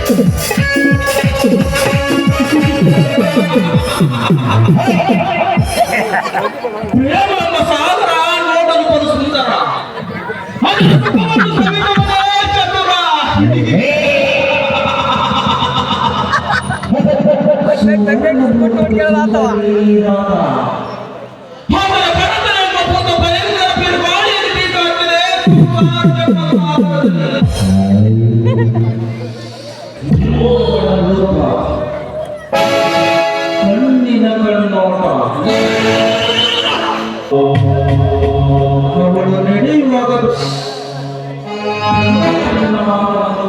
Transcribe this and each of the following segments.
ಪ್ರೇಮ ಸಾಗರ ನೋಡಲು ಬಲು ಸುಂದರ ಚತುರ ಕಣ್ಣಿನ ಕಣ್ಣೋಟ ಅವಳು ನಡೆಯುವಾಗ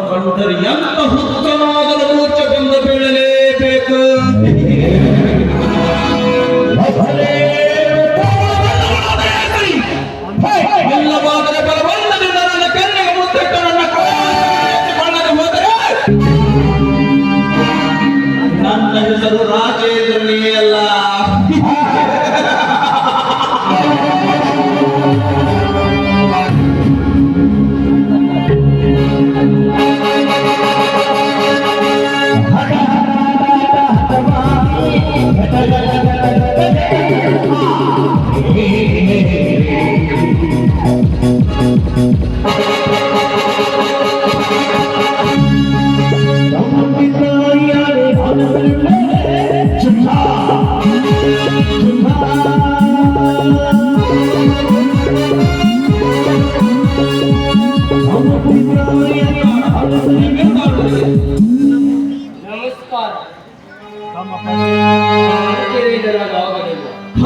ಕಂಡರೆ ಎಂತ ಹುತ್ತನಾದರೂ ಮೂರ್ಛೆ ಬಂದು ಬೀಳಲೇಬೇಕು. ಇಲ್ಲವಾದರೆ ಬಲವಲ್ಲದಿಂದ ನನ್ನ ಕಣ್ಣಿಗೆ ಮುತ್ತಿಟ್ಟು ನನ್ನ ಕೊಳ್ಳದೆ ಹೋದರೆ ನನ್ನ ಹೆಸರು ರಾಜೇಂದ್ರನೇ ಅಲ್ಲ.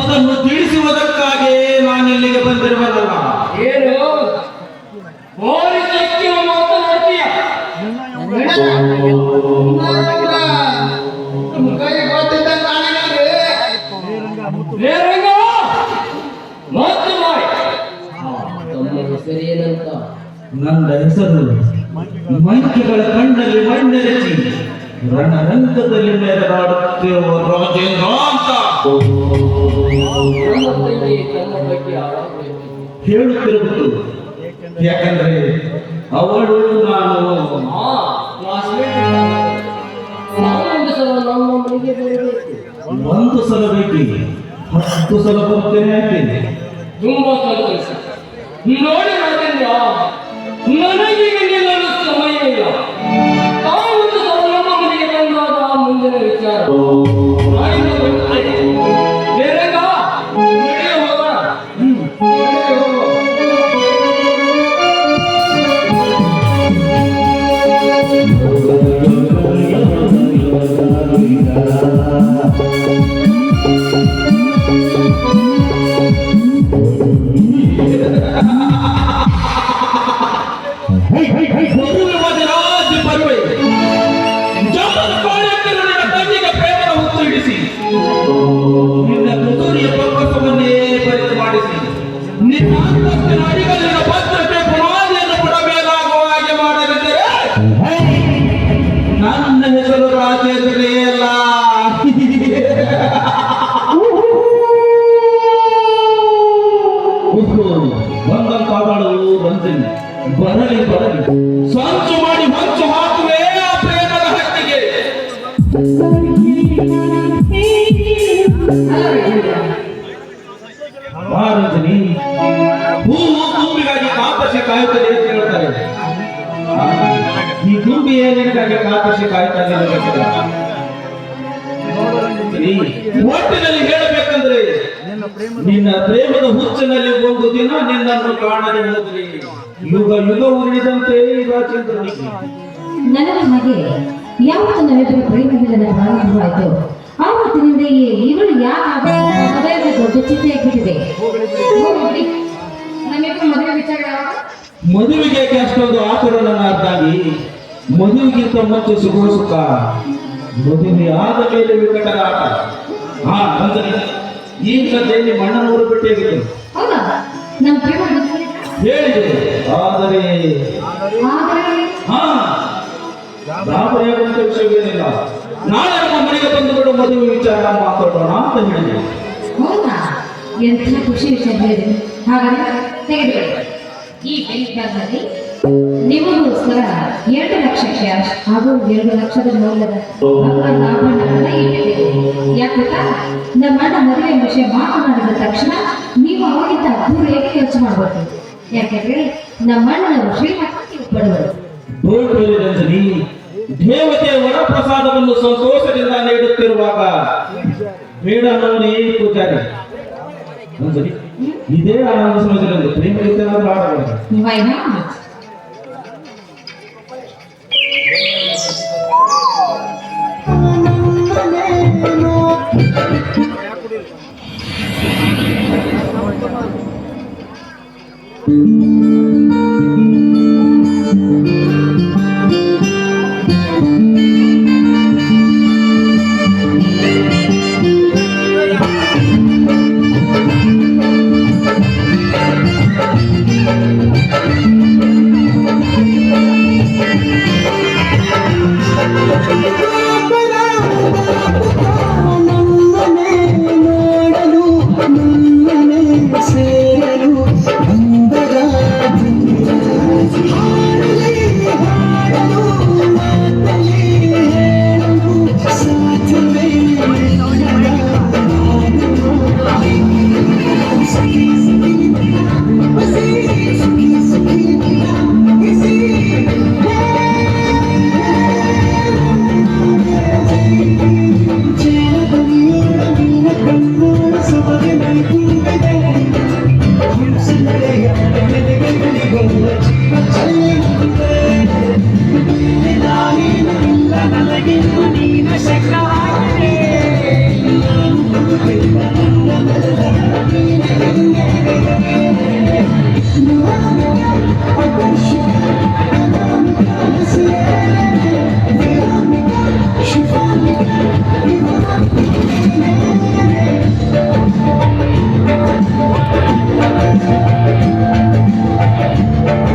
ಅದನ್ನು ತಿಳಿಸುವುದಕ್ಕಾಗಿ ನಾನಿಲ್ಲಿಗೆ ಬಂದಿರುವುದಲ್ಲ. ಏನು ಮಾತನಾಡ್ತೀಯ? ನನ್ನ ಹೆಸರು ಮಂಕಿಗಳ ಕಣ್ಣಲ್ಲಿ ಮಣ್ಣೆರಚಿ ರಣರಂಗದಲ್ಲಿ ಮೆರೆದಾಡುತ್ತಿರುವ ರಾಜೇಂದ್ರ ಅಂತ ಹೇಳುತ್ತಿರುವುದು. ಯಾಕಂದ್ರೆ ಅವಳು ನಾನು ಒಂದು ಸಲ ಬೇಕಿ 10 ಸಲ ಬರ್ತೇನೆ ಯಾಕೆ ತುಂಬಾ ಸಂತೋಷ. ನೋಡಿ ರಾಜೇಂದ್ರ, ನನಗೀಗ ನಿಲ್ಲಲು ಸಮಯ ಇಲ್ಲ. ತಾವೊಂದು ಸಲ ನಮ್ಮ ಮನೆಗೆ ಬಂದಾಗ ಮುಂದಿನ ವಿಚಾರ ಬೇರೆಗ ನಡೆಯ ಹೋಗೋಣ. ನನ್ನ ಹೆಸರು ರಾಜೇಂದ್ರನೇ ಅಲ್ಲ. ಬಂದಂತಾಗಳು ರಂಜನೆ ಬರಲಿ ಸಂಚು ಮಾಡಿ ಮಂಚು ಹಾಕುವೆ ಆ ಪ್ರೇಮದ ಹಕ್ಕಿಗೆ. ರಂಜನಿ ಹೂವು ತುಂಬಿಗಾಗಿ ಕಾಪಸಿ ಕಾಯುತ್ತದೆ ಅಂತ ಹೇಳ್ತಾರೆ. ಈ ತುಂಬಿ ಏನಿಗಾಗಿ ಕಾಪಸಿ ಕಾಯುತ್ತಾನೆ ಒಟ್ಟಿನಲ್ಲಿ ಹೇಳಬೇಕಂದ್ರೆ ನಿನ್ನ ಪ್ರೇಮದ ಹುಚ್ಚಿನಲ್ಲಿ ಒಂದು ದಿನ ನಿನ್ನನ್ನು ಕಾಣದೆ ಹೋಗಲಿ. ಯುಗ ಉರುಳಿದಂತೆ ರಾಜೇಂದ್ರನಿಗೆ ನನ್ನ ಹಾಗೆ ಯಾವತ್ತು ನಾವಿಬ್ಬರು ಪ್ರೇಮದಿಂದ ಪ್ರಾರಂಭವಾಯಿತು ಆವತ್ತಿನಿಂದ ಇವಳು ಯಾಕೆ ದೊಡ್ಡ ಚಿಂತೆ ಆಗಿಬಿಟ್ಟಿದೆ. ನಮ್ಮಿಬ್ಬರು ಮದುವೆ ವಿಚಾರ ಮದುವೆಗೆ ಅಷ್ಟೊಂದು ಆತುರ ನನ್ನ ಅರ್ಥಾಗಿ ಮದುವೆಗಿಂತ ಮುಂಚೆ ಸಿಗುವ ಸುಖ ಮದುವೆ ಆದ ಮೇಲೆ ವಿಕಟದ ಆಟ. ಈ ಸದ್ಯದಲ್ಲಿ ಮಣ್ಣನೂರು ಭೇಟಿಯಾಗಿದೆ ಹೇಳಿದೆ. ಆದರೆ ಗಾಬರಿಯಾಗುವಂತ ವಿಷಯವೇನಿಲ್ಲ. ನಾಳೆ ನಮ್ಮ ಮನೆಗೆ ಬಂದುಬಿಡು ಮದುವೆ ವಿಚಾರ ಮಾತಾಡೋಣ ಅಂತ ಹೇಳಿದೆ. ಹೌದಾ? ಎಂಥ ಖುಷಿ ವಿಷಯ ಹೇಳಿದೆ. ಹಾಗಾದ್ರೆ ತೆಗೆದುಕೊಳ್ಳಿ. ಈ ಬೆಳಿಗ್ಗಾಗಲಿ ನಿಮಗೋಸ್ಕರ 2 ಲಕ್ಷ ಕ್ಯಾಶ್ ಹಾಗೂ 2 ಲಕ್ಷದ ಮೌಲ್ಯದ ಬಂಗಾರದ ಆಭರಣಗಳನ್ನ ಇಟ್ಟಿದ್ದೇವೆ. ಯಾಕೆ ಗೊತ್ತಾ? ನಮ್ಮ ಅಣ್ಣ ಮದುವೆ ವಿಷಯ ಮಾತನಾಡಿದ ತಕ್ಷಣ ನೀವು ಅವಾಗಿಂತ ಅದ್ದೂರಿಯಾಗಿ ಖರ್ಚು ಮಾಡಬೇಕು. ಯಾಕೆಂದ್ರೆ ನಮ್ಮ ಅಣ್ಣನವರು ಶ್ರೀಮಂತ ಬಡವರು. ಡೋಂಟ್ ವರಿ ರಂಜನಿ, ದೇವತೆಯ ವರಪ್ರಸಾದವನ್ನು ಸಂತೋಷದಿಂದ ನೀಡುತ್ತಿರುವಾಗ ಬೇಡ ನೋಡಿ ಪೂಜಾರಿ. ರಂಜನಿ, ಇದೇ ಆನಂದ ಸಮಯದಲ್ಲಿ ಪ್ರೇಮ ಗೀತೆ ಆಡಬಾರದು. ವೈನಾ